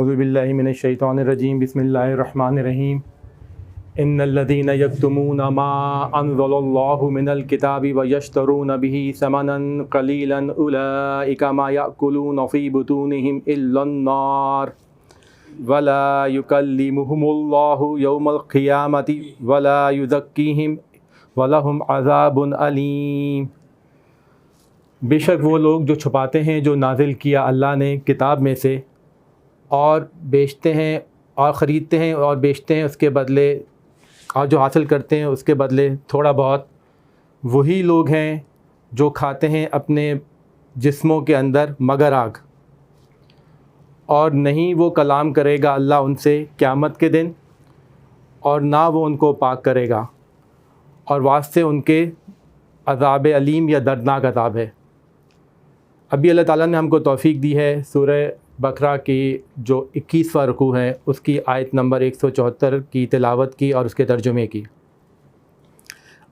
اعوذ باللہ من الشیطان الرجیم بسم اللہ الرحمن الرحیم ان الذین یکتمون ما انزل اللہ من الکتاب ویشترون به ثمنا قلیلا اولئک ما یأکلون فی بطونہم الا النار ولا یکلمہم اللہ یوم القیامۃ ولا یزکیہم ولہم عذاب علیم۔ بے شک وہ لوگ جو چھپاتے ہیں جو نازل کیا اللہ نے کتاب میں سے اور بیچتے ہیں اور خریدتے ہیں اور بیچتے ہیں اس کے بدلے، اور جو حاصل کرتے ہیں اس کے بدلے تھوڑا بہت، وہی لوگ ہیں جو کھاتے ہیں اپنے جسموں کے اندر مگر آگ، اور نہیں وہ کلام کرے گا اللہ ان سے قیامت کے دن، اور نہ وہ ان کو پاک کرے گا، اور واسطے ان کے عذاب علیم یا دردناک عذاب ہے۔ ابھی اللہ تعالیٰ نے ہم کو توفیق دی ہے سورہ بقرہ کی جو 21واں رکوع ہے اس کی آیت نمبر 174 کی تلاوت کی اور اس کے ترجمے کی۔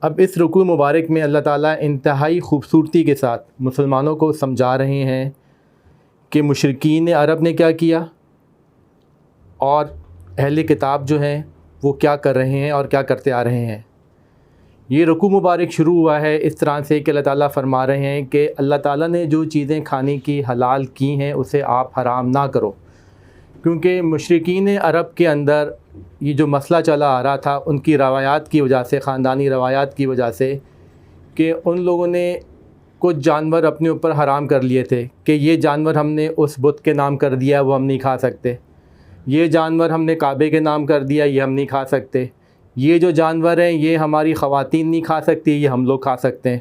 اب اس رکوع مبارک میں اللہ تعالیٰ انتہائی خوبصورتی کے ساتھ مسلمانوں کو سمجھا رہے ہیں کہ مشرکین عرب نے کیا کیا اور اہل کتاب جو ہیں وہ کیا کر رہے ہیں اور کیا کرتے آ رہے ہیں۔ یہ رکوع مبارک شروع ہوا ہے اس طرح سے کہ اللہ تعالیٰ فرما رہے ہیں کہ اللہ تعالیٰ نے جو چیزیں کھانے کی حلال کی ہیں اسے آپ حرام نہ کرو، کیونکہ مشرکین عرب کے اندر یہ جو مسئلہ چلا آ رہا تھا ان کی روایات کی وجہ سے، خاندانی روایات کی وجہ سے، کہ ان لوگوں نے کچھ جانور اپنے اوپر حرام کر لیے تھے کہ یہ جانور ہم نے اس بت کے نام کر دیا وہ ہم نہیں کھا سکتے، یہ جانور ہم نے کعبے کے نام کر دیا یہ ہم نہیں کھا سکتے، یہ جو جانور ہیں یہ ہماری خواتین نہیں کھا سکتی یہ ہم لوگ کھا سکتے ہیں۔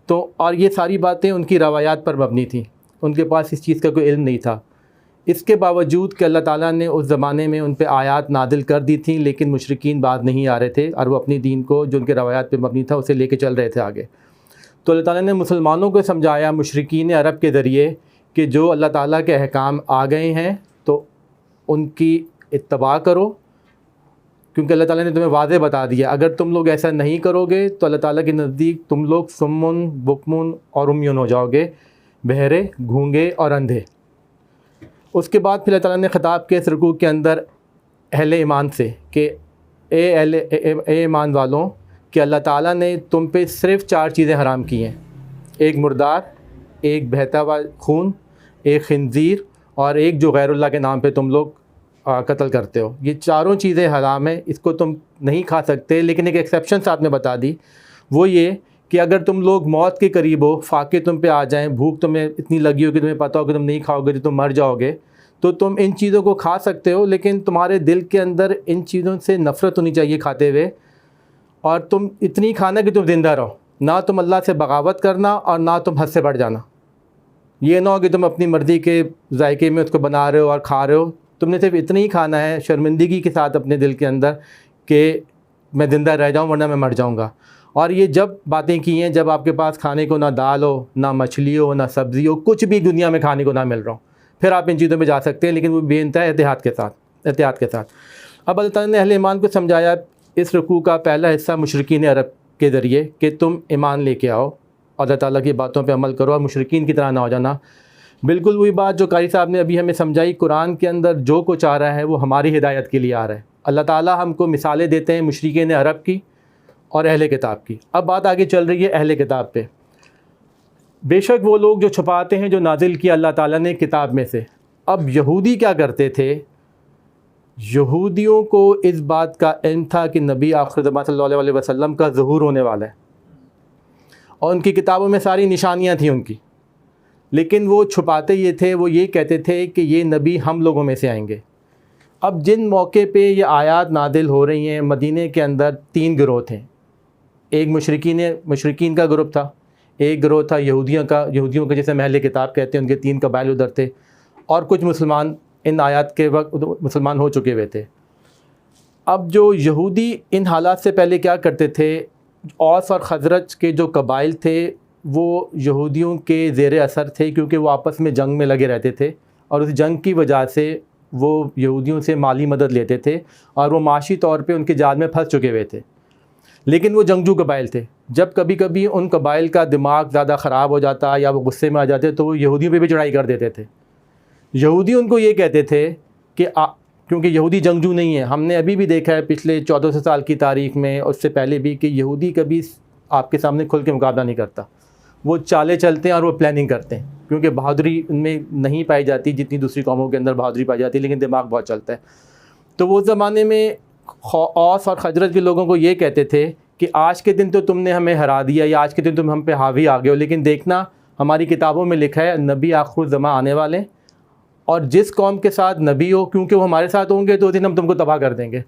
تو اور یہ ساری باتیں ان کی روایات پر مبنی تھیں، ان کے پاس اس چیز کا کوئی علم نہیں تھا۔ اس کے باوجود کہ اللہ تعالیٰ نے اس زمانے میں ان پہ آیات نازل کر دی تھیں، لیکن مشرکین باز نہیں آ رہے تھے اور وہ اپنی دین کو جو ان کے روایات پہ مبنی تھا اسے لے کے چل رہے تھے آگے۔ تو اللہ تعالیٰ نے مسلمانوں کو سمجھایا مشرکین عرب کے ذریعے کہ جو اللہ تعالیٰ کے احکام آ گئے ہیں تو ان کی اتباع کرو، کیونکہ اللہ تعالیٰ نے تمہیں واضح بتا دیا اگر تم لوگ ایسا نہیں کرو گے تو اللہ تعالیٰ کے نزدیک تم لوگ سمن بکمن اور امیون ہو جاؤ گے، بہرے، گھونگے اور اندھے۔ اس کے بعد پھر اللہ تعالیٰ نے خطاب کے اس رکوع کے اندر اہل ایمان سے کہ اے ایمان والوں کہ اللہ تعالیٰ نے تم پہ صرف 4 چیزیں حرام کی ہیں، ایک مردار، ایک بہتا ہوا خون، ایک خنزیر، اور ایک جو غیر اللہ کے نام پہ تم لوگ قتل کرتے ہو۔ یہ چاروں چیزیں حرام ہیں، اس کو تم نہیں کھا سکتے، لیکن ایک ایکسیپشن ساتھ میں بتا دی، وہ یہ کہ اگر تم لوگ موت کے قریب ہو، فاقے تم پہ آ جائیں، بھوک تمہیں اتنی لگی ہو کہ تمہیں پتہ ہو کہ تم نہیں کھاؤ گے تو تم مر جاؤ گے، تو تم ان چیزوں کو کھا سکتے ہو، لیکن تمہارے دل کے اندر ان چیزوں سے نفرت ہونی چاہیے کھاتے ہوئے، اور تم اتنی کھانا کہ تم زندہ رہو، نہ تم اللہ سے بغاوت کرنا اور نہ تم حد سے بڑھ جانا۔ یہ نہ ہو کہ تم اپنی مرضی کے ذائقے میں اس کو بنا رہے ہو اور کھا رہے ہو، تم نے صرف اتنا ہی کھانا ہے شرمندگی کے ساتھ اپنے دل کے اندر کہ میں زندہ رہ جاؤں ورنہ میں مر جاؤں گا۔ اور یہ جب باتیں کی ہیں جب آپ کے پاس کھانے کو نہ دال ہو، نہ مچھلی ہو، نہ سبزی ہو، کچھ بھی دنیا میں کھانے کو نہ مل رہا ہو، پھر آپ ان چیزوں پہ جا سکتے ہیں، لیکن وہ بے انتہا احتیاط کے ساتھ۔ اب اللہ تعالیٰ نے اہل ایمان کو سمجھایا اس رکوع کا پہلا حصہ مشرکین عرب کے ذریعے کہ تم ایمان لے کے آؤ اور اللہ تعالیٰ کی باتوں پہ عمل کرو اور مشرکین کی طرح نہ ہو جانا۔ بالکل وہی بات جو قاری صاحب نے ابھی ہمیں سمجھائی، قرآن کے اندر جو کچھ آ رہا ہے وہ ہماری ہدایت کے لیے آ رہا ہے۔ اللہ تعالیٰ ہم کو مثالیں دیتے ہیں مشرکین عرب کی اور اہل کتاب کی۔ اب بات آگے چل رہی ہے اہل کتاب پہ۔ بے شک وہ لوگ جو چھپاتے ہیں جو نازل کیا اللہ تعالیٰ نے کتاب میں سے۔ اب یہودی کیا کرتے تھے؟ یہودیوں کو اس بات کا علم تھا کہ نبی آخر زمان صلی اللہ علیہ وسلم کا ظہور ہونے والا ہے، اور ان کی کتابوں میں ساری نشانیاں تھیں ان کی، لیکن وہ چھپاتے یہ تھے، وہ یہ کہتے تھے کہ یہ نبی ہم لوگوں میں سے آئیں گے۔ اب جن موقع پہ یہ آیات نازل ہو رہی ہیں مدینہ کے اندر 3 گروہ تھے، ایک مشرکین کا گروپ تھا، ایک گروہ تھا یہودیوں کا جسے اہل کتاب کہتے ہیں، ان کے 3 قبائل ادھر تھے، اور کچھ مسلمان ان آیات کے وقت مسلمان ہو چکے ہوئے تھے۔ اب جو یہودی ان حالات سے پہلے کیا کرتے تھے، اوس اور خزرج کے جو قبائل تھے وہ یہودیوں کے زیر اثر تھے، کیونکہ وہ آپس میں جنگ میں لگے رہتے تھے، اور اس جنگ کی وجہ سے وہ یہودیوں سے مالی مدد لیتے تھے، اور وہ معاشی طور پہ ان کے جال میں پھنس چکے ہوئے تھے، لیکن وہ جنگجو قبائل تھے۔ جب کبھی کبھی ان قبائل کا دماغ زیادہ خراب ہو جاتا یا وہ غصے میں آ جاتے تو وہ یہودیوں پہ بھی چڑھائی کر دیتے تھے۔ یہودی ان کو یہ کہتے تھے کہ کیونکہ یہودی جنگجو نہیں ہے. ہم نے ابھی بھی دیکھا ہے پچھلے 1400 سال کی تاریخ میں اور اس سے پہلے بھی کہ یہودی کبھی آپ کے سامنے کھل کے مقابلہ نہیں کرتا. وہ چالیں چلتے ہیں اور وہ پلاننگ کرتے ہیں, کیونکہ بہادری ان میں نہیں پائی جاتی جتنی دوسری قوموں کے اندر بہادری پائی جاتی ہے, لیکن دماغ بہت چلتا ہے. تو وہ زمانے میں اوس اور خزرج کے لوگوں کو یہ کہتے تھے کہ آج کے دن تو تم نے ہمیں ہرا دیا یا آج کے دن تم ہم پہ حاوی آ گئے ہو, لیکن دیکھنا ہماری کتابوں میں لکھا ہے نبی آخر الزماں آنے والے, اور جس قوم کے ساتھ نبی ہو کیونکہ وہ ہمارے ساتھ ہوں گے تو اس دن ہم تم کو تباہ کر دیں گے.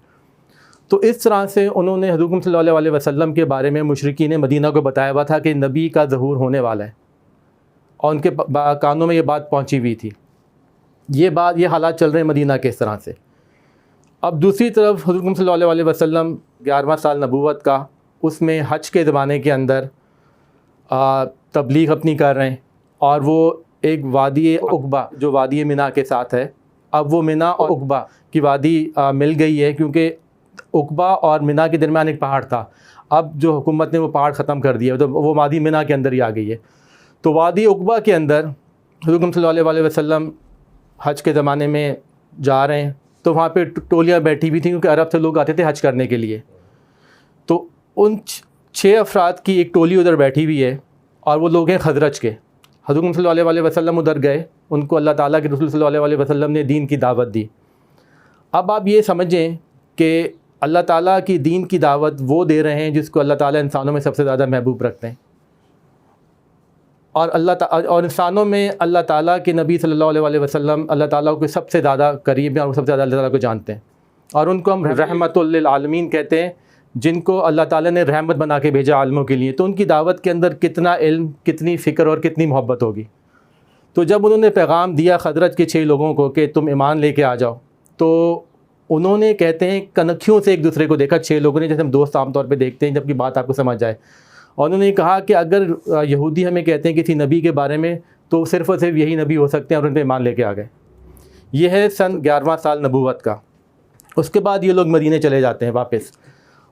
تو اس طرح سے انہوں نے حضور صلی اللہ علیہ وسلم کے بارے میں مشرکین مدینہ کو بتایا ہوا تھا کہ نبی کا ظہور ہونے والا ہے, اور ان کے کانوں میں یہ بات پہنچی ہوئی تھی. یہ حالات چل رہے ہیں مدینہ کے اس طرح سے. اب دوسری طرف حضور صلی اللہ علیہ وسلم 11واں سال نبوت کا, اس میں حج کے زمانے کے اندر تبلیغ اپنی کر رہے ہیں, اور وہ ایک وادی عقبہ جو وادی منی کے ساتھ ہے. اب وہ منی اور عقبہ کی وادی مل گئی ہے, کیونکہ عقبہ اور منی کے درمیان ایک پہاڑ تھا. اب جو حکومت نے وہ پہاڑ ختم کر دیا, تو وہ وادی منی کے اندر ہی آ گئی ہے. تو وادی عقبہ کے اندر حضور صلی اللہ علیہ وسلم حج کے زمانے میں جا رہے ہیں, تو وہاں پہ ٹولیاں بیٹھی ہوئی تھیں, کیونکہ عرب سے لوگ آتے تھے حج کرنے کے لیے. تو ان 6 افراد کی ایک ٹولی ادھر بیٹھی ہوئی ہے, اور وہ لوگ ہیں خزرج کے. حضور صلی اللہ علیہ وسلم ادھر گئے, ان کو اللہ تعالیٰ کے رسول صلی اللہ علیہ وسلم نے دین کی دعوت دی. اب آپ یہ سمجھیں کہ اللہ تعالیٰ کی دین کی دعوت وہ دے رہے ہیں جس کو اللہ تعالیٰ انسانوں میں سب سے زیادہ محبوب رکھتے ہیں, اور انسانوں میں اللہ تعالیٰ کے نبی صلی اللہ علیہ وسلم اللہ تعالیٰ کو سب سے زیادہ قریب ہیں, اور سب سے زیادہ اللہ تعالیٰ کو جانتے ہیں, اور ان کو ہم رحمت للعالمین کہتے ہیں, جن کو اللہ تعالیٰ نے رحمت بنا کے بھیجا عالموں کے لیے. تو ان کی دعوت کے اندر کتنا علم, کتنی فکر اور کتنی محبت ہوگی. تو جب انہوں نے پیغام دیا خزرج کے 6 لوگوں کو کہ تم ایمان لے کے آ جاؤ, تو انہوں نے کہتے ہیں کنکھیوں سے ایک دوسرے کو دیکھا, 6 لوگوں نے, جیسے ہم دوست عام طور پہ دیکھتے ہیں جب کہ بات آپ کو سمجھ جائے. اور انہوں نے کہا کہ اگر یہودی ہمیں کہتے ہیں کسی نبی کے بارے میں تو صرف اور صرف یہی نبی ہو سکتے ہیں, اور ان پہ ایمان لے کے آ گئے. یہ ہے سن 11واں سال نبوت کا. اس کے بعد یہ لوگ مدینے چلے جاتے ہیں واپس,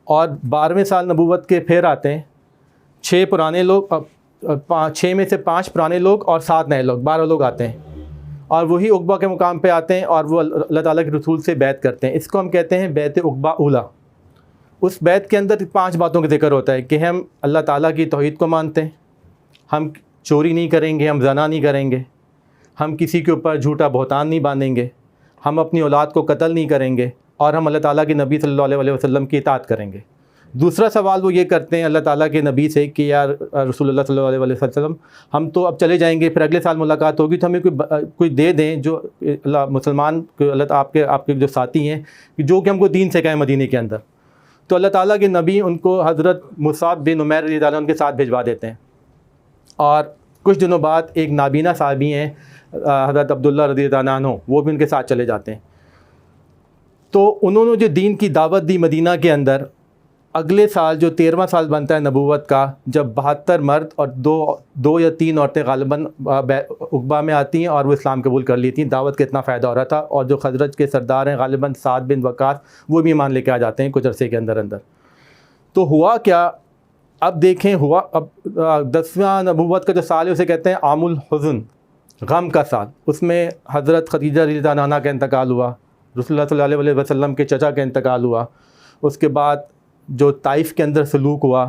اور 12ویں سال نبوت کے پھر آتے ہیں 6 پرانے لوگ, 6 میں سے 5 پرانے لوگ اور 7 نئے لوگ, 12 لوگ آتے ہیں, اور وہی عقبہ کے مقام پہ آتے ہیں, اور وہ اللہ تعالیٰ کے رسول سے بیعت کرتے ہیں. اس کو ہم کہتے ہیں بیعت عقبہ اولیٰ. اس بیعت کے اندر 5 باتوں کا ذکر ہوتا ہے کہ ہم اللہ تعالیٰ کی توحید کو مانتے ہیں, ہم چوری نہیں کریں گے, ہم زنا نہیں کریں گے, ہم کسی کے اوپر جھوٹا بہتان نہیں باندھیں گے, ہم اپنی اولاد کو قتل نہیں کریں گے, اور ہم اللہ تعالیٰ کے نبی صلی اللہ علیہ وسلم کی اطاعت کریں گے. دوسرا سوال وہ یہ کرتے ہیں اللہ تعالیٰ کے نبی سے کہ یا رسول اللہ صلی اللہ علیہ وسلم, ہم تو اب چلے جائیں گے, پھر اگلے سال ملاقات ہوگی, تو ہمیں کوئی دے دیں جو مسلمان اللہ آپ کے جو ساتھی ہیں جو کہ ہم کو دین سے کہیں مدینے کے اندر. تو اللہ تعالیٰ کے نبی ان کو حضرت مصعب بن عمیر رضی اللہ عنہ ان کے ساتھ بھجوا دیتے ہیں. اور کچھ دنوں بعد ایک نابینا صحابی ہیں حضرت عبداللہ رضی اللہ عنہ, وہ بھی ان کے ساتھ چلے جاتے ہیں. تو انہوں نے جو دین کی دعوت دی مدینہ کے اندر, اگلے سال جو 13واں سال بنتا ہے نبوت کا, جب 72 مرد اور 2 یا 3 عورتیں غالباً عقبہ میں آتی ہیں, اور وہ اسلام قبول کر لیتی ہیں. دعوت کا اتنا فائدہ ہو رہا تھا, اور جو خزرج کے سردار ہیں غالباً سعد بن وقاص, وہ بھی ایمان لے کے آ جاتے ہیں کچھ عرصے کے اندر. تو ہوا کیا, اب دیکھیں ہوا, اب 10واں نبوت کا جو سال ہے اسے کہتے ہیں عام الحزن, غم کا سال. اس میں حضرت خدیجہ رضی اللہ عنہا کا انتقال ہوا, رسول اللہ صلی اللہ علیہ وسلم کے چچا کا انتقال ہوا. اس کے بعد جو طائف کے اندر سلوک ہوا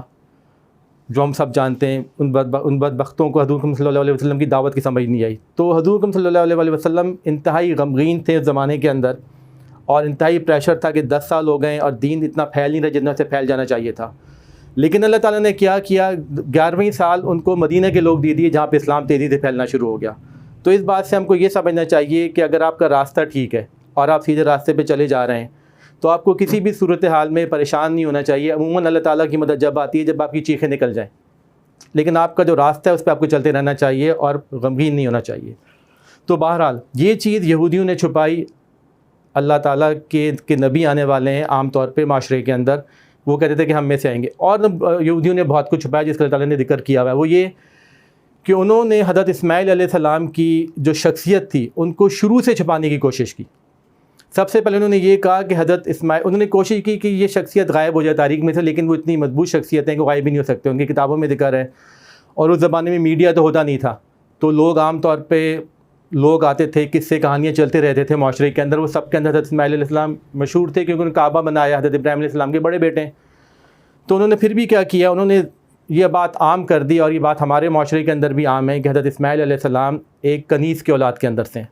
جو ہم سب جانتے ہیں, ان بدبختوں کو حضور صلی اللہ علیہ وسلم کی دعوت کی سمجھ نہیں آئی. تو حضور صلی اللہ علیہ وسلم انتہائی غمگین تھے اس زمانے کے اندر, اور انتہائی پریشر تھا کہ 10 سال ہو گئے اور دین اتنا پھیل نہیں رہا جتنا سے پھیل جانا چاہیے تھا. لیکن اللہ تعالیٰ نے کیا 11ویں سال ان کو مدینہ کے لوگ دے دیے, جہاں پہ اسلام تیزی سے پھیلنا شروع ہو گیا. تو اس بات سے ہم کو یہ سمجھنا چاہیے کہ اگر آپ کا راستہ ٹھیک ہے اور آپ سیدھے راستے پہ چلے جا رہے ہیں, تو آپ کو کسی بھی صورتحال میں پریشان نہیں ہونا چاہیے. عموماً اللہ تعالیٰ کی مدد جب آتی ہے جب آپ کی چیخیں نکل جائیں, لیکن آپ کا جو راستہ ہے اس پہ آپ کو چلتے رہنا چاہیے اور غمگین نہیں ہونا چاہیے. تو بہرحال یہ چیز یہودیوں نے چھپائی. اللہ تعالیٰ کے نبی آنے والے ہیں عام طور پہ معاشرے کے اندر, وہ کہتے تھے کہ ہم میں سے آئیں گے. اور یہودیوں نے بہت کچھ چھپایا جس کا اللہ تعالیٰ نے ذکر کیا ہوا ہے. وہ یہ کہ انہوں نے حضرت اسماعیل علیہ السلام کی جو شخصیت تھی ان کو شروع سے چھپانے کی کوشش کی. سب سے پہلے انہوں نے یہ کہا کہ حضرت اسماعیل, انہوں نے کوشش کی کہ یہ شخصیت غائب ہو جائے تاریخ میں سے, لیکن وہ اتنی مضبوط شخصیت ہیں کہ غائب ہی نہیں ہو سکتے. ان کی کتابوں میں ذکر ہے, اور اس زمانے میں میڈیا تو ہوتا نہیں تھا, تو لوگ عام طور پہ لوگ آتے تھے، قصے کہانیاں چلتے رہتے تھے معاشرے کے اندر، وہ سب کے اندر حضرت اسماعیل علیہ السلام مشہور تھے کیونکہ انہوں نے کعبہ بنایا، حضرت ابراہیم علیہ السلام کے بڑے بیٹے ہیں۔ تو انہوں نے پھر بھی کیا کیا، انہوں نے یہ بات عام کر دی، اور یہ بات ہمارے معاشرے کے اندر بھی عام ہے کہ حضرت اسماعیل علیہ السلام ایک کنیز کی اولاد کے اندر سے ہیں۔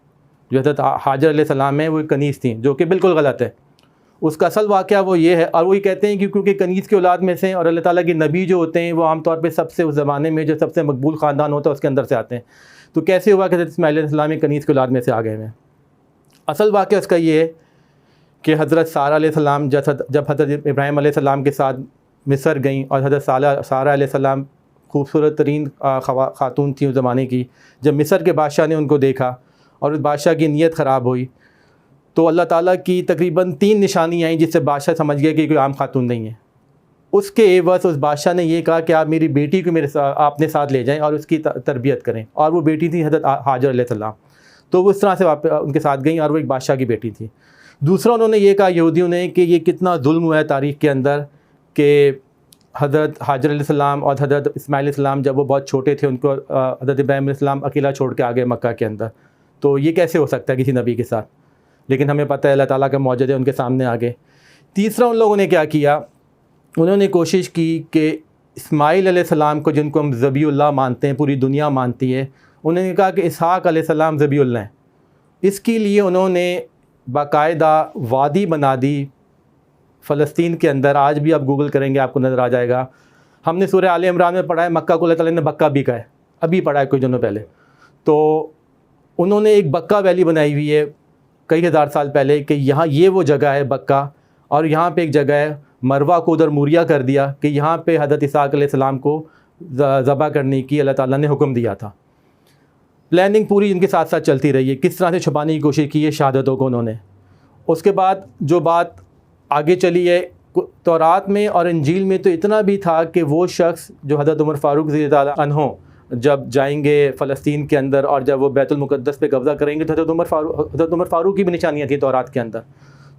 جو حضرت حاجر علیہ السلام ہیں وہ ایک کنیز تھیں، جو کہ بالکل غلط ہے۔ اس کا اصل واقعہ وہ یہ ہے، اور وہ یہ کہتے ہیں کہ کیونکہ کنیز کی اولاد میں سے، اور اللہ تعالیٰ کے نبی جو ہوتے ہیں وہ عام طور پہ سب سے اس زمانے میں جو سب سے مقبول خاندان ہوتا ہے اس کے اندر سے آتے ہیں، تو کیسے ہوا کہ حضرت اسماعیل علیہ السلام ایک کنیز کی اولاد میں سے آ گئے ہیں؟ اصل واقعہ اس کا یہ ہے کہ حضرت سارہ علیہ السلام جب حضرت ابراہیم علیہ السلام کے ساتھ مصر گئیں، اور حضرت سارہ علیہ السلام خوبصورت ترین خاتون تھیں اس زمانے کی، جب مصر کے بادشاہ نے ان کو دیکھا اور اس بادشاہ کی نیت خراب ہوئی، تو اللہ تعالیٰ کی تقریباً 3 نشانیاں آئیں جس سے بادشاہ سمجھ گیا کہ کوئی عام خاتون نہیں ہے۔ اس کے عوض اس بادشاہ نے یہ کہا کہ آپ میری بیٹی کو اپنے ساتھ لے جائیں اور اس کی تربیت کریں، اور وہ بیٹی تھی حضرت حاجر علیہ السلام۔ تو وہ اس طرح سے ان کے ساتھ گئیں، اور وہ ایک بادشاہ کی بیٹی تھی۔ دوسرا انہوں نے یہ کہا یہودیوں نے کہ یہ کتنا ظلم ہوا ہے تاریخ کے اندر کہ حضرت حاجر علیہ السلام اور حضرت اسماعیل علیہ السلام جب وہ بہت چھوٹے تھے ان کو حضرت ابراہیم علیہ السلام اکیلا چھوڑ کے آ گئے مکہ کے اندر، تو یہ کیسے ہو سکتا ہے کسی نبی کے ساتھ؟ لیکن ہمیں پتہ ہے اللہ تعالیٰ کا معجزہ ان کے سامنے آ گئے۔ تیسرا ان لوگوں نے کیا کیا، انہوں نے کوشش کی کہ اسماعیل علیہ السلام کو، جن کو ہم ذبیح اللہ مانتے ہیں، پوری دنیا مانتی ہے، انہوں نے کہا کہ اسحاق علیہ السلام ذبیح اللہ ہیں۔ اس کے لیے انہوں نے باقاعدہ وادی بنا دی فلسطین کے اندر، آج بھی آپ گوگل کریں گے آپ کو نظر آ جائے گا۔ ہم نے سورہ آل عمران میں پڑھا ہے مکہ کو اللہ تعالیٰ نے بکہ بھی کہا ہے، ابھی پڑھا ہے کچھ دنوں پہلے۔ تو انہوں نے ایک بکہ ویلی بنائی ہوئی ہے کئی ہزار سال پہلے کہ یہاں یہ وہ جگہ ہے بکہ، اور یہاں پہ ایک جگہ ہے مروہ کو ادھر موریا کر دیا کہ یہاں پہ حضرت اسحاق علیہ السلام کو ذبح کرنے کی اللہ تعالیٰ نے حکم دیا تھا۔ پلاننگ پوری ان کے ساتھ ساتھ چلتی رہی ہے، کس طرح سے چھپانے کی کوشش کی ہے شہادتوں کو انہوں نے۔ اس کے بعد جو بات آگے چلی ہے تورات میں اور انجیل میں، تو اتنا بھی تھا کہ وہ شخص جو حضرت عمر فاروق رضی اللہ عنہ جب جائیں گے فلسطین کے اندر اور جب وہ بیت المقدس پہ قبضہ کریں گے، تو حضرت عمر فاروق کی بھی نشانیاں تھیں تورات کے اندر۔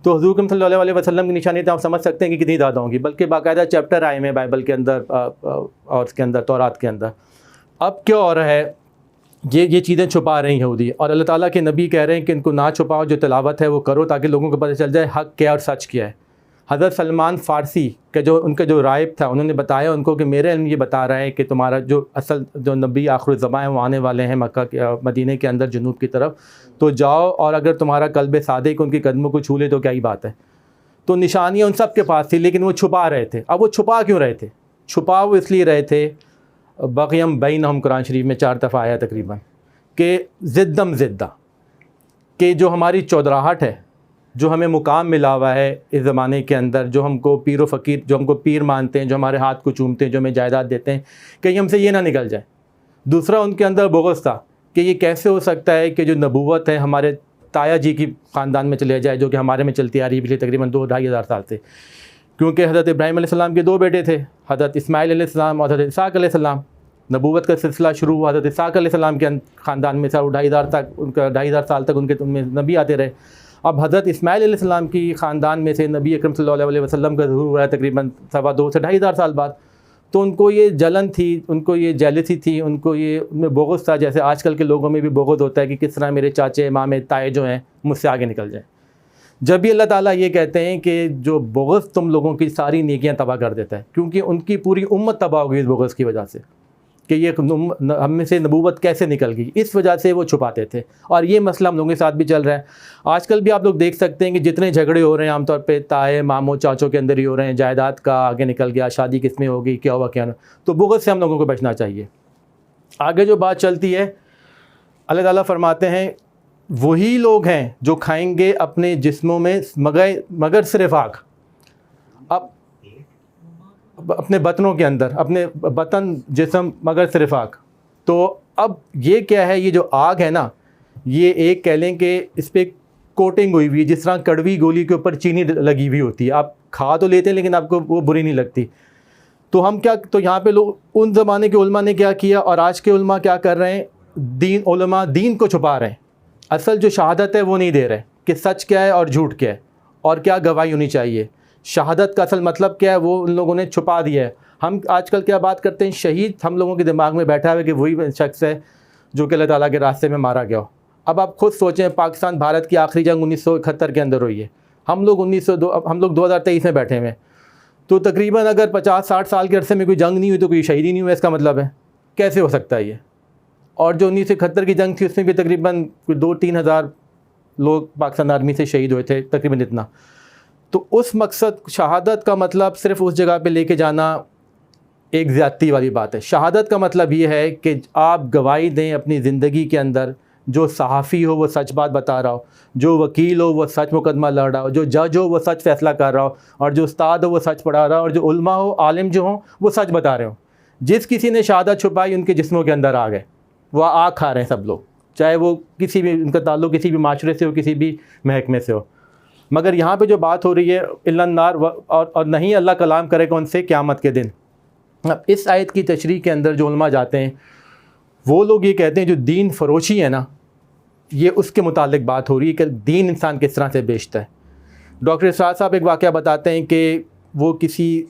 تو حضور اکرم صلی اللہ علیہ وسلم کی نشانیاں آپ سمجھ سکتے ہیں کہ کتنی زیادہ ہوں گی، بلکہ باقاعدہ چیپٹر آئے ہیں بائبل کے اندر اور اس کے اندر تورات کے اندر۔ اب کیا ہو رہا ہے، یہ چیزیں چھپا رہے ہیں یہودی، اور اللہ تعالیٰ کے نبی کہہ رہے ہیں کہ ان کو نہ چھپاؤ، جو تلاوت ہے وہ کرو تاکہ لوگوں کو پتہ چل جائے حق کیا اور سچ کیا ہے۔ حضرت سلمان فارسی کے ان کا جو رائب تھا، انہوں نے بتایا ان کو کہ میرا علم یہ بتا رہا ہے کہ تمہارا جو اصل جو نبی آخر الزمان ہیں وہ آنے والے ہیں مکہ کے مدینے کے اندر جنوب کی طرف، تو جاؤ اور اگر تمہارا قلب صادق ان کے قدموں کو چھو لے تو کیا ہی بات ہے۔ تو نشانیاں ان سب کے پاس تھی، لیکن وہ چھپا رہے تھے۔ اب وہ چھپا کیوں رہے تھے؟ چھپا وہ اس لیے رہے تھے، بغیم بینہم قرآن شریف میں 4 دفعہ آیا تقریباً، کہ زدم زدہ، کہ جو ہماری چودراہٹ ہے، جو ہمیں مقام ملا ہوا ہے اس زمانے کے اندر، جو ہم کو پیر و فقیر، جو ہم کو پیر مانتے ہیں، جو ہمارے ہاتھ کو چومتے ہیں، جو ہمیں جائیداد دیتے ہیں، کہیں ہم سے یہ نہ نکل جائے۔ دوسرا ان کے اندر بغض تھا کہ یہ کیسے ہو سکتا ہے کہ جو نبوت ہے ہمارے تایا جی کی خاندان میں چلے جائے، جو کہ ہمارے میں چلتی آ رہی ہے پچھلے تقریباً 2-2.5 ہزار سال سے، کیونکہ حضرت ابراہیم علیہ السلام کے 2 بیٹے تھے، حضرت اسماعیل علیہ السلام اور حضرت اسحاق علیہ السلام۔ نبوت کا سلسلہ شروع ہوا حضرت اسحاق علیہ السلام کے خاندان میں سے، 2.5 سال تک ان کے نبی آتے رہے۔ اب حضرت اسماعیل علیہ السلام کی خاندان میں سے نبی اکرم صلی اللہ علیہ وسلم کا ظہور ہوا ہے تقریباً 2.25 سے 2.5 ہزار سال بعد۔ تو ان کو یہ جلن تھی، ان کو یہ جیلسی تھی، ان کو یہ ان میں بغض تھا، جیسے آج کل کے لوگوں میں بھی بغض ہوتا ہے کہ کس طرح میرے چاچے مامے تائے جو ہیں مجھ سے آگے نکل جائیں۔ جب بھی اللہ تعالیٰ یہ کہتے ہیں کہ جو بغض تم لوگوں کی ساری نیکیاں تباہ کر دیتا ہے، کیونکہ ان کی پوری امت تباہ ہو گئی اس بغض کی وجہ سے، کہ یہ ہم میں سے نبوت کیسے نکل گئی، اس وجہ سے وہ چھپاتے تھے۔ اور یہ مسئلہ ہم لوگوں کے ساتھ بھی چل رہا ہے۔ آج کل بھی آپ لوگ دیکھ سکتے ہیں کہ جتنے جھگڑے ہو رہے ہیں عام طور پہ تائے ماموں چاچوں کے اندر ہی ہو رہے ہیں، جائیداد کا آگے نکل گیا، شادی کس میں ہوگی، کیا ہوا کیا نہ۔ تو بغض سے ہم لوگوں کو بچنا چاہیے۔ آگے جو بات چلتی ہے، اللہ تعالیٰ فرماتے ہیں وہی لوگ ہیں جو کھائیں گے اپنے جسموں میں مگر صرف آگ، اپنے بطنوں کے اندر، اپنے بطن جسم مگر صرف آگ۔ تو اب یہ کیا ہے، یہ جو آگ ہے نا، یہ ایک کہہ لیں کہ اس پہ کوٹنگ ہوئی ہوئی ہے، جس طرح کڑوی گولی کے اوپر چینی لگی ہوئی ہوتی ہے، آپ کھا تو لیتے ہیں لیکن آپ کو وہ بری نہیں لگتی۔ تو ہم کیا، تو یہاں پہ لوگ ان زمانے کے علماء نے کیا کیا اور آج کے علماء کیا کر رہے ہیں، علماء دین کو چھپا رہے ہیں، اصل جو شہادت ہے وہ نہیں دے رہے کہ سچ کیا ہے اور جھوٹ کیا ہے اور کیا گواہی ہونی چاہیے۔ شہادت کا اصل مطلب کیا ہے وہ ان لوگوں نے چھپا دیا ہے۔ ہم آج کل کیا بات کرتے ہیں، شہید ہم لوگوں کے دماغ میں بیٹھا ہوا ہے کہ وہی شخص ہے جو کہ اللہ تعالیٰ کے راستے میں مارا گیا ہو، اب آپ خود سوچیں، پاکستان بھارت کی آخری جنگ 1971 کے اندر ہوئی ہے، ہم لوگ 2023 میں بیٹھے ہوئے ہیں، تو تقریباً اگر 50-60 سال کے عرصے میں کوئی جنگ نہیں ہوئی تو کوئی شہید ہی نہیں ہوا، اس کا مطلب ہے کیسے ہو سکتا ہے یہ؟ اور جو 1971 کی جنگ تھی اس میں بھی تقریباً 2-3 ہزار لوگ پاکستان آرمی سے شہید ہوئے تھے، تقریباً اتنا. تو اس مقصد شہادت کا مطلب صرف اس جگہ پہ لے کے جانا ایک زیادتی والی بات ہے. شہادت کا مطلب یہ ہے کہ آپ گواہی دیں اپنی زندگی کے اندر، جو صحافی ہو وہ سچ بات بتا رہا ہو، جو وکیل ہو وہ سچ مقدمہ لڑ رہا ہو، جو جج ہو وہ سچ فیصلہ کر رہا ہو، اور جو استاد ہو وہ سچ پڑھا رہا ہو، اور جو علماء ہو، عالم جو ہوں وہ سچ بتا رہے ہوں. جس کسی نے شہادت چھپائی ان کے جسموں کے اندر آ گئے، وہ آگ کھا رہے ہیں سب لوگ، چاہے وہ کسی بھی ان کا تعلق کسی بھی معاشرے سے ہو، کسی بھی محکمے سے ہو. مگر یہاں پہ جو بات ہو رہی ہے الا النار، اور نہیں اللہ کلام کرے گا ان سے قیامت کے دن. اب اس آیت کی تشریح کے اندر جو علماء جاتے ہیں وہ لوگ یہ کہتے ہیں جو دین فروشی ہے نا، یہ اس کے متعلق بات ہو رہی ہے کہ دین انسان کس طرح سے بیچتا ہے. ڈاکٹر اسرار صاحب ایک واقعہ بتاتے ہیں کہ وہ کسی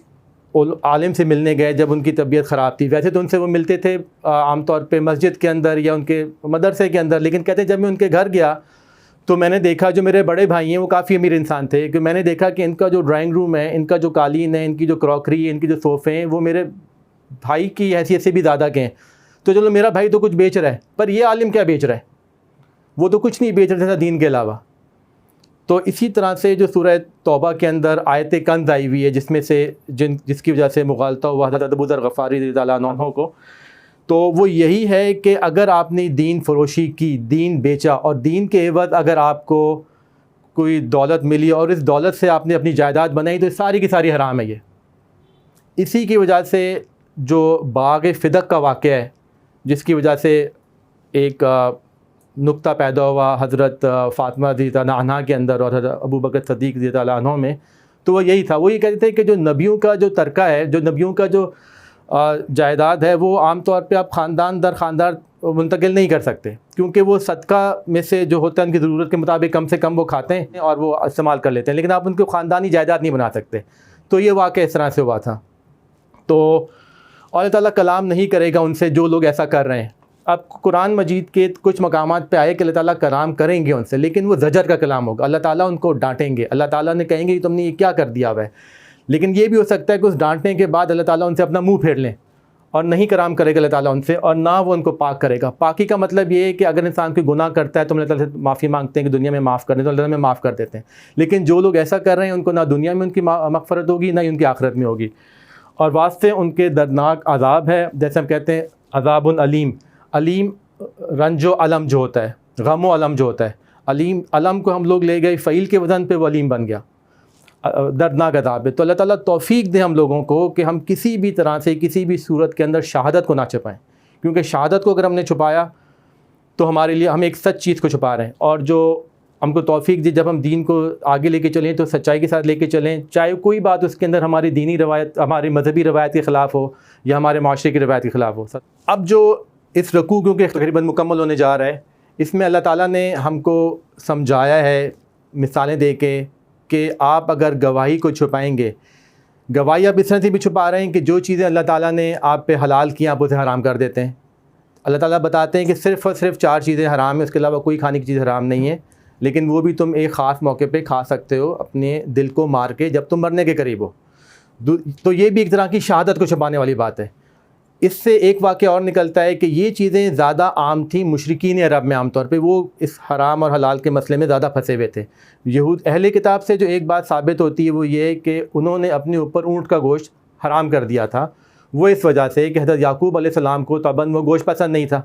عالم سے ملنے گئے جب ان کی طبیعت خراب تھی. ویسے تو ان سے وہ ملتے تھے عام طور پہ مسجد کے اندر یا ان کے مدرسے کے اندر، لیکن کہتے ہیں جب میں ان کے گھر گیا تو میں نے دیکھا، جو میرے بڑے بھائی ہیں وہ کافی امیر انسان تھے، کہ میں نے دیکھا کہ ان کا جو ڈرائنگ روم ہے، ان کا جو قالین ہے، ان کی جو کراکری ہے، ان کی جو صوفے ہیں، وہ میرے بھائی کی حیثیت سے بھی زیادہ کے ہیں. تو چلو میرا بھائی تو کچھ بیچ رہا ہے، پر یہ عالم کیا بیچ رہا ہے؟ وہ تو کچھ نہیں بیچ رہا تھا دین کے علاوہ. تو اسی طرح سے جو سورہ توبہ کے اندر آیت کنز آئی ہوئی ہے، جس میں سے جس کی وجہ سے مغالطہ ہوا حضرت ابو ذر غفاری رضی اللہ عنہ کو، تو وہ یہی ہے کہ اگر آپ نے دین فروشی کی، دین بیچا، اور دین کے عوض اگر آپ کو کوئی دولت ملی اور اس دولت سے آپ نے اپنی جائیداد بنائی، تو ساری کی ساری حرام ہے. یہ اسی کی وجہ سے جو باغ فدق کا واقعہ ہے، جس کی وجہ سے ایک نقطہ پیدا ہوا حضرت فاطمہ رضی اللہ عنہا کے اندر اور حضرت ابو بکر صدیق رضی اللہ عنہ میں، تو وہ یہی تھا. وہ یہ کہتے تھے کہ جو نبیوں کا جو ترکہ ہے، جو نبیوں کا جو جائیداد ہے، وہ عام طور پہ آپ خاندان در خاندان منتقل نہیں کر سکتے، کیونکہ وہ صدقہ میں سے جو ہوتا ہے ان کی ضرورت کے مطابق کم سے کم وہ کھاتے ہیں اور وہ استعمال کر لیتے ہیں، لیکن آپ ان کو خاندانی جائیداد نہیں بنا سکتے. تو یہ واقعہ اس طرح سے ہوا تھا. تو اللہ تعالیٰ کلام نہیں کرے گا ان سے جو لوگ ایسا کر رہے ہیں. اب قرآن مجید کے کچھ مقامات پہ آئے کہ اللہ تعالیٰ کلام کریں گے ان سے، لیکن وہ زجر کا کلام ہوگا. اللہ تعالیٰ ان کو ڈانٹیں گے، اللہ تعالیٰ نے کہیں گے کہ تم نے یہ کیا کر دیا ہوا ہے. لیکن یہ بھی ہو سکتا ہے کہ اس ڈانٹنے کے بعد اللہ تعالیٰ ان سے اپنا منہ پھیر لیں اور نہیں کلام کرے گا اللہ تعالیٰ ان سے، اور نہ وہ ان کو پاک کرے گا. پاکی کا مطلب یہ ہے کہ اگر انسان کوئی گناہ کرتا ہے تو اللہ تعالیٰ سے معافی مانگتے ہیں کہ دنیا میں معاف کر دیں، تو اللہ تعالیٰ میں معاف کر دیتے ہیں. لیکن جو لوگ ایسا کر رہے ہیں ان کو نہ دنیا میں ان کی مغفرت ہوگی، نہ ہی ان کی آخرت میں ہوگی، اور واسطے ان کے دردناک عذاب ہے. جیسے ہم کہتے ہیں عذاب علیم، علیم رنج و علم جو ہوتا ہے، غم و علم جو ہوتا ہے. علیم، علم کو ہم لوگ لے گئے فعیل کے وزن پہ، وہ علیم بن گیا، دردناک عذاب ہے. تو اللہ تعالیٰ توفیق دے ہم لوگوں کو کہ ہم کسی بھی طرح سے کسی بھی صورت کے اندر شہادت کو نہ چھپائیں، کیونکہ شہادت کو اگر ہم نے چھپایا تو ہمارے لیے ہم ایک سچ چیز کو چھپا رہے ہیں. اور جو ہم کو توفیق دی جب ہم دین کو آگے لے کے چلیں تو سچائی کے ساتھ لے کے چلیں، چاہے کوئی بات اس کے اندر ہماری دینی روایت، ہماری مذہبی روایت کے خلاف ہو یا ہمارے معاشرے کی روایت کے خلاف ہو. اب جو اس رکوع کیونکہ تقریباً مکمل ہونے جا رہا ہے، اس میں اللہ تعالیٰ نے ہم کو سمجھایا ہے مثالیں دے کے کہ آپ اگر گواہی کو چھپائیں گے، گواہی آپ اس طرح سے بھی چھپا رہے ہیں کہ جو چیزیں اللہ تعالیٰ نے آپ پہ حلال کی آپ اسے حرام کر دیتے ہیں. اللہ تعالیٰ بتاتے ہیں کہ صرف اور صرف 4 چیزیں حرام ہیں، اس کے علاوہ کوئی کھانے کی چیز حرام نہیں ہے، لیکن وہ بھی تم ایک خاص موقع پہ کھا سکتے ہو اپنے دل کو مار کے جب تم مرنے کے قریب ہو. تو یہ بھی ایک طرح کی شہادت کو چھپانے والی بات ہے. اس سے ایک واقعہ اور نکلتا ہے کہ یہ چیزیں زیادہ عام تھیں مشرکین عرب میں، عام طور پہ وہ اس حرام اور حلال کے مسئلے میں زیادہ پھنسے ہوئے تھے. یہود اہل کتاب سے جو ایک بات ثابت ہوتی ہے وہ یہ کہ انہوں نے اپنے اوپر اونٹ کا گوشت حرام کر دیا تھا، وہ اس وجہ سے کہ حضرت یعقوب علیہ السلام کو طبعاً وہ گوشت پسند نہیں تھا.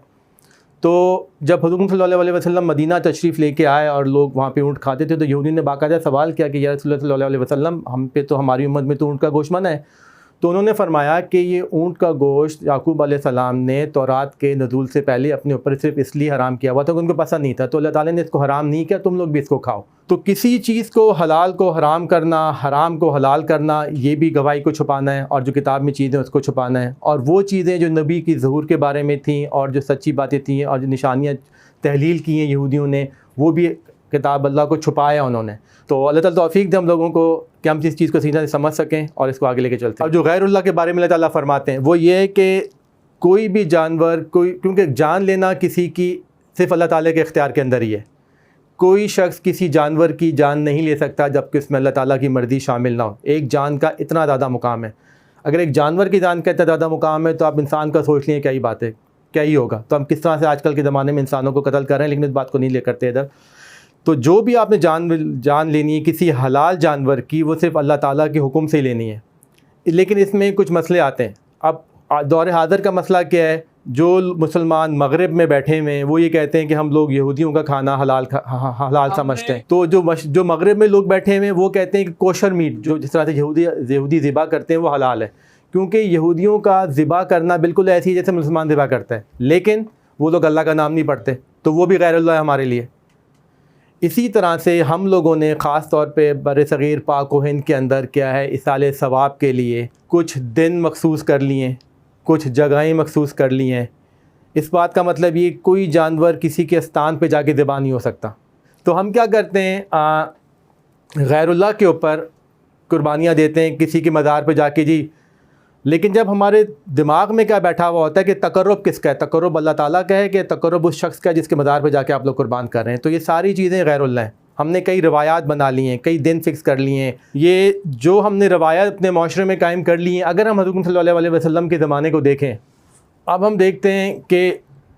تو جب حضور صلی اللہ علیہ وسلم مدینہ تشریف لے کے آئے اور لوگ وہاں پہ اونٹ کھاتے تھے، تو یہودی نے باقاعدہ سوال کیا کہ یا رسول اللہ صلی اللہ علیہ وسلم، ہم پہ تو ہماری امت میں تو اونٹ کا گوشت منع ہے. تو انہوں نے فرمایا کہ یہ اونٹ کا گوشت یعقوب علیہ السلام نے تورات کے نزول سے پہلے اپنے اوپر صرف اس لیے حرام کیا ہوا تھا کہ ان کو پسند نہیں تھا، تو اللہ تعالیٰ نے اس کو حرام نہیں کیا، تم لوگ بھی اس کو کھاؤ. تو کسی چیز کو حلال کو حرام کرنا، حرام کو حلال کرنا، یہ بھی گواہی کو چھپانا ہے، اور جو کتاب میں چیزیں اس کو چھپانا ہے. اور وہ چیزیں جو نبی کی ظہور کے بارے میں تھیں اور جو سچی باتیں تھیں اور جو نشانیاں تحلیل کی ہیں یہودیوں نے، وہ بھی کتاب اللہ کو چھپایا انہوں نے. تو اللہ تعالیٰ توفیق دے ہم لوگوں کو کہ ہم اس چیز کو سیدھا سمجھ سکیں اور اس کو آگے لے کے چلتے ہیں. اب جو غیر اللہ کے بارے میں اللہ تعالیٰ فرماتے ہیں وہ یہ ہے کہ کوئی بھی جانور، کیونکہ جان لینا کسی کی صرف اللہ تعالیٰ کے اختیار کے اندر ہی ہے۔ کوئی شخص کسی جانور کی جان نہیں لے سکتا جب کہ اس میں اللہ تعالیٰ کی مرضی شامل نہ ہو۔ ایک جان کا اتنا زیادہ مقام ہے، اگر ایک جانور کی جان کا اتنا زیادہ مقام ہے تو آپ انسان کا سوچ لیں کیا ہی بات ہے، کیا ہی ہوگا۔ تو ہم کس طرح سے آج کل کے زمانے میں انسانوں کو قتل کر رہے ہیں، لیکن اس بات کو نہیں لے کرتے ادھر۔ تو جو بھی آپ نے جان لینی ہے کسی حلال جانور کی، وہ صرف اللہ تعالیٰ کے حکم سے ہی لینی ہے۔ لیکن اس میں کچھ مسئلے آتے ہیں۔ اب دور حاضر کا مسئلہ کیا ہے، جو مسلمان مغرب میں بیٹھے ہوئے ہیں وہ یہ کہتے ہیں کہ ہم لوگ یہودیوں کا کھانا حلال سمجھتے ہیں۔ تو جو مغرب میں لوگ بیٹھے ہوئے ہیں وہ کہتے ہیں کہ کوشر میٹ، جو جس طرح سے یہودی ذبح کرتے ہیں وہ حلال ہے، کیونکہ یہودیوں کا ذبح کرنا بالکل ایسی ہے جیسے مسلمان ذبح کرتا ہے، لیکن وہ لوگ اللہ کا نام نہیں پڑھتے، تو وہ بھی غیر اللہ ہے ہمارے لیے۔ اسی طرح سے ہم لوگوں نے خاص طور پہ بر صغیر پاک و ہند کے اندر کیا ہے، ایصال ثواب کے لیے کچھ دن مخصوص کر لیے ہیں، کچھ جگہیں مخصوص کر لی ہیں۔ اس بات کا مطلب یہ کوئی جانور کسی کے استان پہ جا کے ذبح نہیں ہو سکتا۔ تو ہم کیا کرتے ہیں، غیر اللہ کے اوپر قربانیاں دیتے ہیں، کسی کے مزار پہ جا کے جی۔ لیکن جب ہمارے دماغ میں کیا بیٹھا ہوا ہوتا ہے کہ تقرب کس کا ہے، تقرب اللہ تعالیٰ کا ہے کہ تقرب اس شخص کا ہے جس کے مزار پہ جا کے آپ لوگ قربان کر رہے ہیں، تو یہ ساری چیزیں غیر اللہ ہیں۔ ہم نے کئی روایات بنا لی ہیں، کئی دن فکس کر لیے ہیں۔ یہ جو ہم نے روایات اپنے معاشرے میں قائم کر لی ہیں، اگر ہم حضرت صلی اللہ علیہ وسلم کے زمانے کو دیکھیں، اب ہم دیکھتے ہیں کہ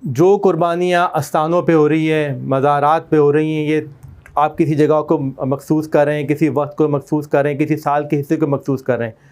جو قربانیاں استانوں پہ ہو رہی ہیں، مزارات پہ ہو رہی ہیں، یہ آپ کسی جگہ کو مخصوص کر رہے ہیں، کسی وقت کو مخصوص کر رہے ہیں، کسی سال کے حصے کو مخصوص کر رہے ہیں،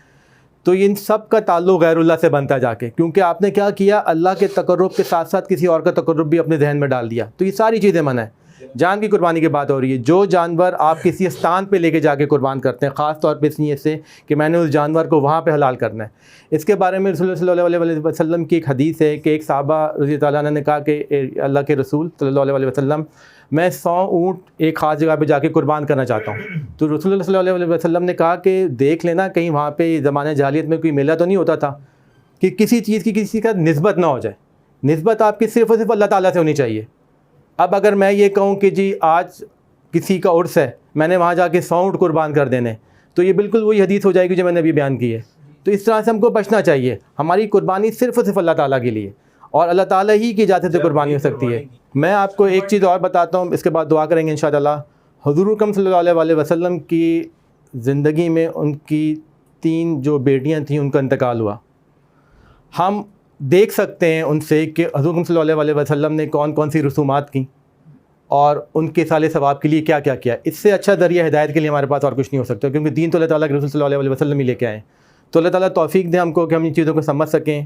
تو ان سب کا تعلق غیر اللہ سے بنتا جا کے، کیونکہ آپ نے کیا کیا، اللہ کے تقرب کے ساتھ ساتھ کسی اور کا تقرب بھی اپنے ذہن میں ڈال دیا۔ تو یہ ساری چیزیں منع ہیں۔ جان کی قربانی کی بات ہو رہی ہے، جو جانور آپ کسی استان پہ لے کے جا کے قربان کرتے ہیں، خاص طور پہ اس نیت سے کہ میں نے اس جانور کو وہاں پہ حلال کرنا ہے۔ اس کے بارے میں رسول اللہ صلی اللہ علیہ وسلم کی ایک حدیث ہے کہ ایک صحابہ رضی اللہ عنہ نے کہا کہ اللہ کے رسول صلی اللہ علیہ وسلم، میں 100 اونٹ ایک خاص جگہ پہ جا کے قربان کرنا چاہتا ہوں۔ تو رسول اللہ صلی اللہ علیہ وسلم نے کہا کہ دیکھ لینا کہیں وہاں پہ زمانہ جاہلیت میں کوئی میلہ تو نہیں ہوتا تھا کہ کسی چیز کی کسی کا نسبت نہ ہو جائے، نسبت آپ کی صرف اور صرف اللہ تعالیٰ سے ہونی چاہیے۔ اب اگر میں یہ کہوں کہ جی آج کسی کا عرس ہے، میں نے وہاں جا کے 100 اونٹ قربان کر دینے، تو یہ بالکل وہی حدیث ہو جائے گی جو میں نے ابھی بیان کی ہے۔ تو اس طرح سے ہم کو بچنا چاہیے، ہماری قربانی صرف اور صرف اللہ تعالیٰ کے لیے، اور اللہ تعالیٰ ہی کی اجازت سے قربانی ہو سکتی ہے۔ میں آپ کو ایک چیز اور بتاتا ہوں، اس کے بعد دعا کریں گے انشاءاللہ۔ حضور اکرم صلی اللہ علیہ وسلم کی زندگی میں ان کی 3 جو بیٹیاں تھیں ان کا انتقال ہوا۔ ہم دیکھ سکتے ہیں ان سے کہ حضور اکرم صلی اللہ علیہ وسلم نے کون کون سی رسومات کی اور ان کے ایصال ثواب کے لیے کیا کیا کیا۔ اس سے اچھا ذریعہ ہدایت کے لیے ہمارے پاس اور کچھ نہیں ہو سکتا، کیونکہ دین تو اللہ تعالیٰ کے رسول صلی اللہ علیہ وسلم ہی لے کے آئے۔ تو اللہ تعالیٰ توفیق دے ہم کو کہ ہم ان چیزوں کو سمجھ سکیں،